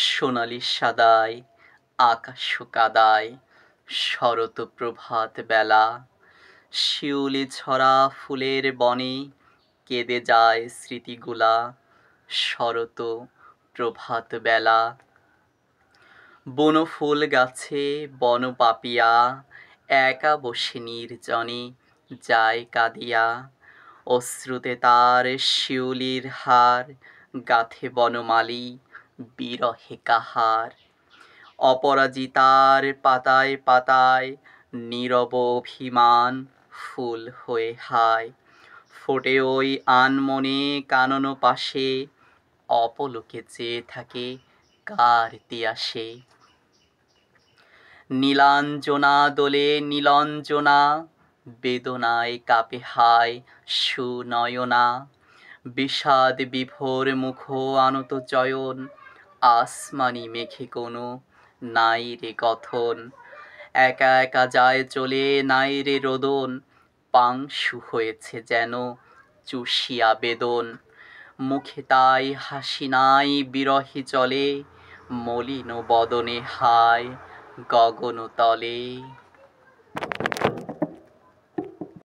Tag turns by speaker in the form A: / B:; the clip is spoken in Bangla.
A: সোনালি সাদায় আকাশ কাদায় শরৎ প্রভাত বেলা, শিউলি ছড়া ফুলের বনে কেঁদে যায় স্মৃতিগুলা। শরৎ প্রভাত বেলা, বনফুল গাছে বন পাপিয়া একা বসে নির্জনে যায় কাঁদিয়া। অশ্রুতে তার শিউলির হার গাঁথে বনমালী বিরহে কাহার। অপরাজিতার পাতায় পাতায় নীরব অভিমান ফুল হয়ে হায়। ফোটে ওই আনমনে কানন পাশে, অপলোকে চেয়ে থাকে কার তিয়াসে। নীলাঞ্জনা দোলে নীলাঞ্জনা, বেদনায় কাঁপে হায় সুনয়না। বিষাদ বিভোর মুখ আনত চয়ন, আসমানি মেঘে কোনো নাই রে কথন। একা একা যায় চলে নাই রে রোদন, পাংশু হয়েছে যেন চুষিয়া বেদন। মুখে তাই হাসি নাই বিরহে চলে, মলিন বদনে হায় গগন তলে।